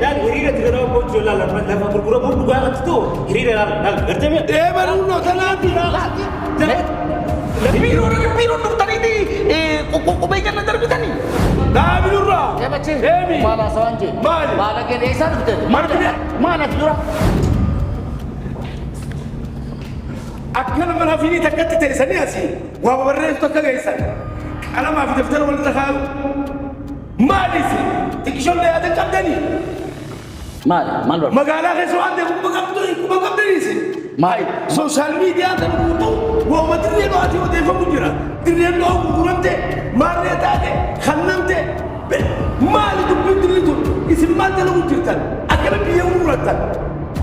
لا هريرة تقرأ بوجه لا لما بركورة بوجه بقى تتو هريرة لا قرتمي إيه برونو تنادي بيرو نقطني دي وبيجي ندر بدني لا بنورا يا بچي إيه مالا سوانجي مالي مالا كده إيسا نقطة مالا تجورا أكمل من هفيني تكتت تيساني أسي وابرز تكتت تيساني أنا ما في دفتر ولا تخاو مالي سي تكشون لي هذا كدني مال مقالة غيسو عندي مقابلني سي مال سوشيال ميديا تنبوتو وما تريد واتي وديفا مجرى تريد لو قرمتي ماريتاتي خنمتي مالي تبدلتو اسم ما تلو جرتن أكل بيوم مرتن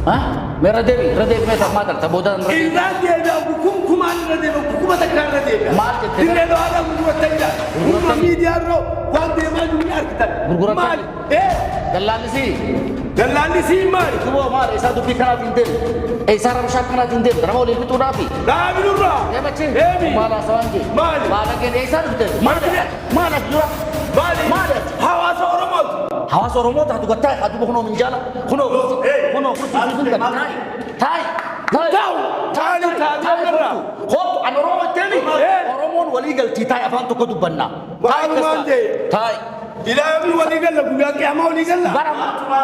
ها رديبي ميتا ما ترى تبودا إلا ديبا بكم كمان رديبا بكم تكرار رديبا مال تريد لو هذا مرتن قرم ميديا رو وان ديما جميع كتن مال إيه دلالي سي مالي تبو مال إيسا دوبي كنا تندم إيسا رمشا كنا تندم درمو لي بتو نافي لا بنورا يا بچي إيه مالا سوانجي مالي مالا كده إيسا نقطة مالا تجورا مالي حواس أورموت حواس أورموت هاتو قطعي هاتو بخنو من جالا خنو تاي خط عن أورومو التاني أورومو وليقل تاي أفانتو كدو بنا تاي إلى يوم ولي قال لك يا كيما ولي قال لك برا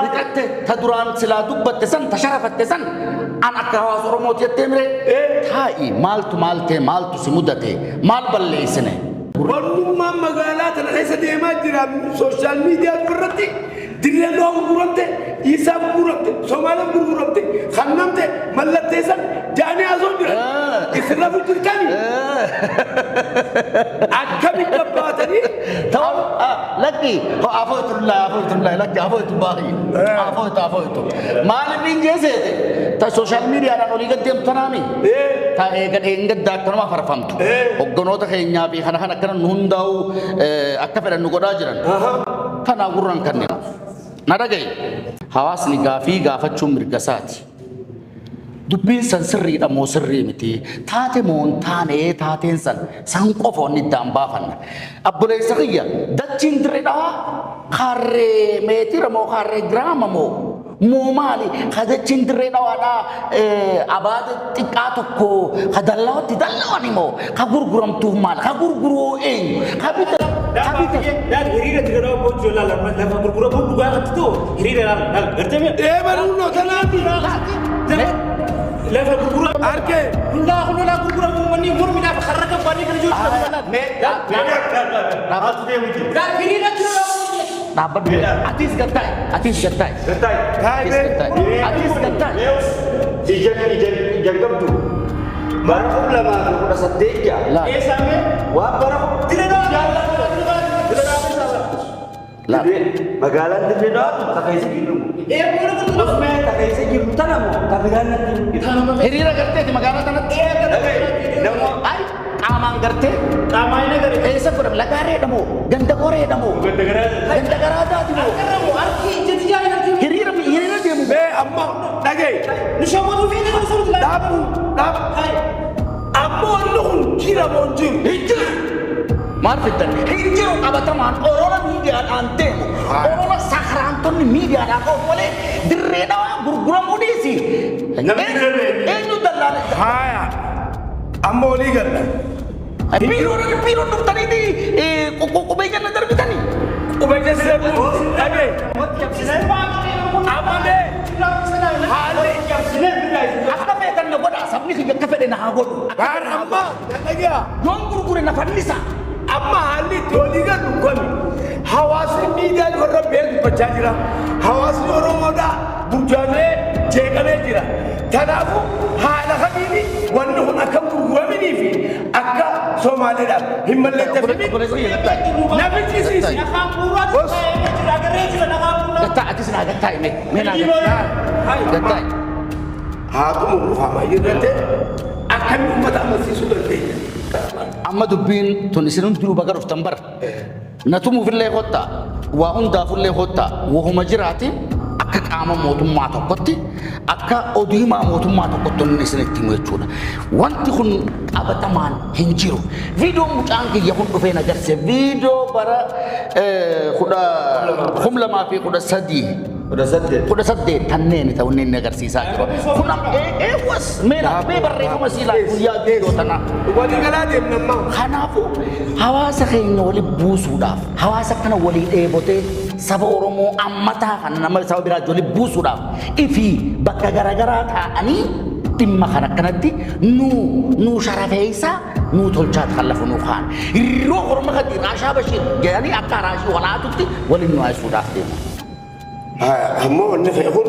لكت تدران سلا دبت تسن تشرفت تسن أنا كواس أورومو تيتمري تاي مالتو سمودتي مال بالله سنة والنما مقالات أنا ليس ديما جرا سوشيال ميديا برتي دنيا لو برتي يساب برتي سومالا برتي خنمتي ملتي سن جاني أزوج إسراف تركني أكمل كباتني تمام لكي هو عفوت الله لكي عفوت باقي عفوت مال مين جزء تا سوشيال ميديا أنا نقول قديم تنامي تا إنقد دكتور ما فرفمت وقنوة خينيا في خنا كنا نهنداو أكفر النقود أجرا كنا قرن كنا نرجع حواس نقافي قافة شو مرقساتي دبين سن سري دا مو سري متي تاتي مون تاني تاتين سن قفو ندام بافن أبولي سرية دچين دردا خاري ميتي رمو خاري جرام مو مالي خد دچين دردا وانا أباد تكاتوكو خدلاو تدلواني مو خبر غرام تو مال خبر غرو إيه خبيت لا هريرة تقرأ بوجه لا لما بركورة بوجه بقى تتو هريرة لا قرتمي إيه برونو تنادي لا بركورة أركي لا بركورة مني من أخرجك بني كل جزء لا هريرة تقرأ Dapat atis gatai ijan kabdu baru lama udah sedeja sampai wah baru tidak ada lah magalan tidak ada tak kayak segitu boleh tuh tak kayak segitu tanam tapi kan Hirira garte di magana tanat ay amang garte namanya dari esa kuram lagare damo ganda gore damo ganda garada dimo arki jadi jangan hirira dia mu be amma dage nishamu tuh ini kan suruh dabu amma nuhun kira monjir hijir marfitan hijir abataman orona media ante orona sakranton media ako boleh direda gurgura modisi enu dalal haya amma wali qal Piro nuk tadi di kubaikan nadar bitani. وبيجي سيبون أبي أمانة هذه Apa mekan na boda sabni ki kafe de na hagod. كان أما نجيا Don gurgure na fadlisa. أما هالي توليغا نقولي حواس ميديا الورا بيل بتشاجرا حواس نورمودا بوجانه جيكانه جرا تنافو هذا خبيني وانه أكم غرامي في أكا سومالي دا هم اللي تفهمي نبي تيسيس بس Gata atis na gata me. Mena gata. هاتم فما يرتة أكم مدة مسيسو درتي Amma dubbin tun isinun duru bagar of tambar. Natumu fille hotta wa unda fille hotta wa huma jirati akka qaama mootummaa tokkotti akka odiimaa mootummaa tokkotti inni isinitti himu jechuudha. Wanti kun qabatamaan hin jiru. Viidiyoon mucaan kiyya kun dhufee agarsiise viidiyoo bara 2013 kudha saddeet kanneen ta'u inni agarsiisaa jiru. Kun eewas meera barreeffama siilaa guyyaa viidiyoo tana. Walii galaa deemnammaa. Kanaafuu hawaasa keenya walii buusuudhaaf hawaasa kana walii dheebotee saba Oromoo ammataa kana nama saba biraa walii buusuudhaaf ifi bakka garaagaraa taa'anii dhimma kana kanatti nu sharafeessa nu tolchaat khallafu nu khaan iroo Oromoo kan Raashaa Bashir jedhanii akka Raashii walaatutti waliin nu haasuudhaaf deemu. Ammoo wanni fe'e kun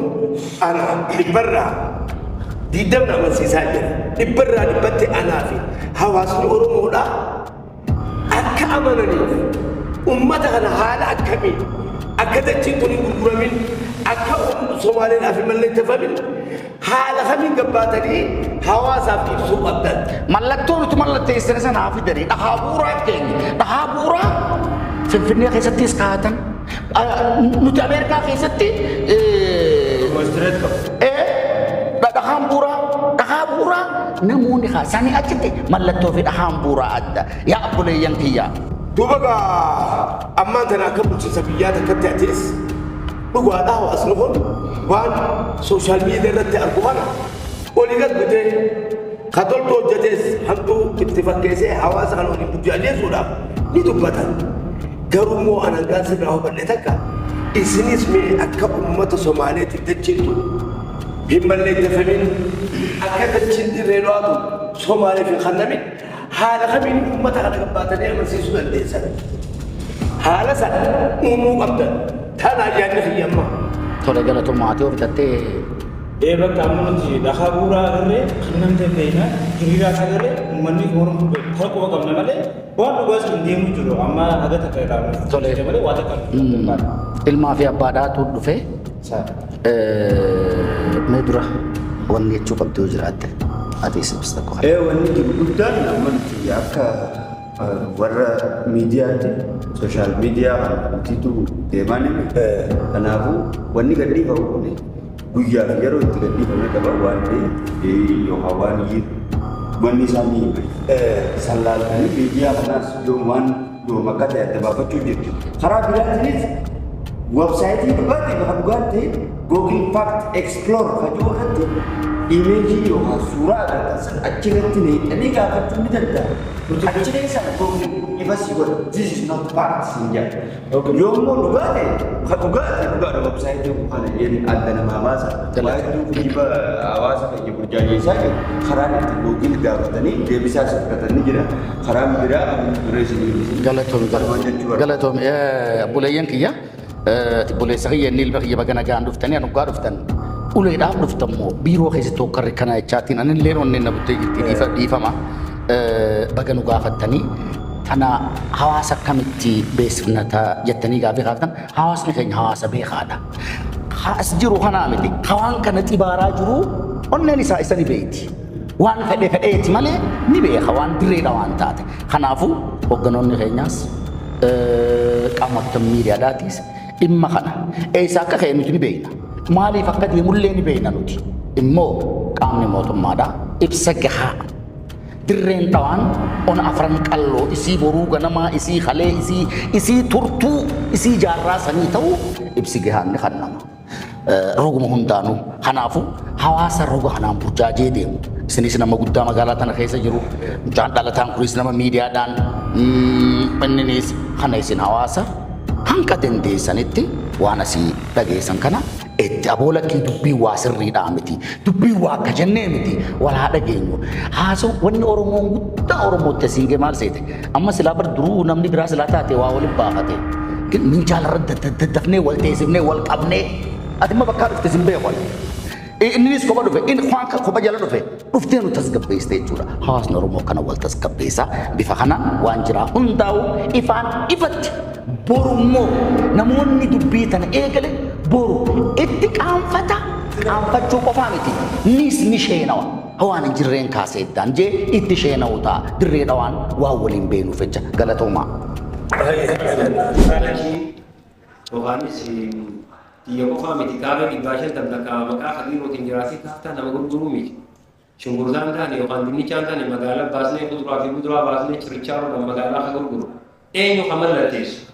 ana dhibbarraa diidamna amansiisaa jira. Dhibbarraa dhibbatti anaa fi hawaasni Oromoodhaa akka amananiif ummata kana haala akkamiin akka dachiin kun hin gurguramin akka Somaaliidhaaf hin mallatteeffamin haala kamiin gabbaatanii hawaasaaf ibsuu qabdan. Mallattoo nuti mallatteessine sanaa fidanii dhahaa bu'uuraa keenya dhahaa bu'uuraa Finfinnee keessattis kaa'atan nuti Ameerikaa keessatti dhahaan bu'uuraa namoonni kaasanii achitti mallattoo fi dhahaan bu'uuraa adda yaa abboleeyyan kiyyaa. Duuba ammaan tana akka bulchiinsa biyyaa takkatti atees dhugaadhaa hawaasni kun waan sooshaal miidiyaa irratti argu kana olii gad bitee katoltu hojjetees hamtuu itti fakkeessee hawaasa kana waliin burjaajeessuudhaaf ni dubbatan. Garuu immoo anangaan sirraa hubadhe takka isinis mee akka uummata Somaaleetiif dachiintu hin mallatteeffamin akka dachiin dirree lo'atu Somaaleef hin kennamin haala kamiin uummata kana gabbaatanii amansiisuu dandeessan. Haala sana uumuu qabdan. Tanaa yaadni hiyyammaa. Tole galatoomaatii ofitattee. Bakka amma nuti dhahaa bu'uuraa agarree kan namni beekna hiriiraa agarree uummanni Oromoo tokko qabna malee waan dhugaas hin deemu jiru amma haga takka irraa tole malee waa takka ilmaa fi abbaadhaatu dhufee mee dura wanni jechuu qabdu jiraatte ati sibista qofa. Wanni jiru guddaan amanti akka warra miidiyaatti sooshaal miidiyaa kanatiitu deemaa nimi. Kanaafuu wanni gadhiifamu kun guyyaa fi yeroo itti gadhiifame qaba waan ta'eef yookaan waan jiru wanni isaanii sallaalanii miidiyaa kanaas yoom akka ta'e adda baafachuu jirtu. Karaa biraatiinis websaayitii dhugaatii bakka dhugaan ta'e Google Fact Explorer fajuu irratti imeejii yookaan suuraa agartan achirratti needhanii gaafachuu ni danda'a. Achi keessan Google ifasii godha this is not fact siin jedha. Yommuu dhugaate kan dhugaadha websaayitii kana adda namaa baasa. Waayiduu dhiiba hawaasa keenya burjaajeessaa jiru karaan itti Google gaafatanii deebisaa sirkatanii jira. Karaan biraa dureessinii galatoom buleeyyan kiyya buleessa kiyya inni ilma kiyya bagana gaan dhuftanii anugaa dhuftan uleedhaaf dhuftammoo biiroo keessatti hokkarri kana jechaatiin ani illee onneen na buttee jirti dhiifama baganu gaafattanii tana hawaasa akkamitti beeksifnata jettanii gaafii gaafatan hawaasni keenya hawaasa beekaadha. Haas jiru kanaa miti hawaan kana xibaaraa jiru onneen isaa isa ni beekti. Waan fedheeti malee ni beeka waan dirreedha waan taate. Kanaafuu hogganoonni keenyaas qaamota miidiyaadhaatis dhimma kana eessa akka ka'e nuti ni beekna. Maaliif akka deemullee ni beekna nuti. Immoo qaamni mootummaadhaa ibsa gahaa. Dirreen dhawaan ona afran qalloo isii boruu ganamaa isii halee isii turtuu isii jaarraa sanii ta'uu ibsi gahaan ni kannama. Roguma hundaanuu kanaafuu hawaasa roga kanaan burjaajee deemu. Isinis nama guddaa magaalaa tana keessa jiru. Mucaan dhalataan kunis nama miidiyaadhaan inninis kana isin hawaasa hanga dandeessanitti waan asii dhageessan kana itti aboolakii dubbii waa sirriidhaa miti. Dubbii waa akka jennee miti wal haa dhageenyu. Haasoo wanni Oromoon guddaa Oromootti asiin gee maal seete. Amma silaa bar duruu namni biraa silaa taate waa waliin baafate. Minjaalarra daddafnee wal teessifnee wal qabnee ati ma bakka dhufte sin beeku. Innis kopha dhufe inni waan kopha jala dhufe dhuftee nu tasgabbeessite jechuudha. Hawaasni Oromoo kana wal tasgabbeessa bifa kanaan waan jiraa hundaa'u ifaan ifatti borummoo namoonni dubbii tana eegale boru itti qaanfachuu qofaa miti nis ni sheenawa. Hawaan hin jirreen kaasee iddaan jee itti sheenawu ta'a dirree dhawaan waa waliin beenuuf jecha galatoomaa. Tiyya qofaa miti kaabee dhibbaashan tabla maqaa hadiirootiin jiraatee kaaftaa nama gurguruu miti. Shunkurtaan taane yookaan dinnichaan taane magaalaa baasnee kuduraa fi muduraa baasnee cirichaa magaalaa ka gurguru. Eenyu ka mallatteessu?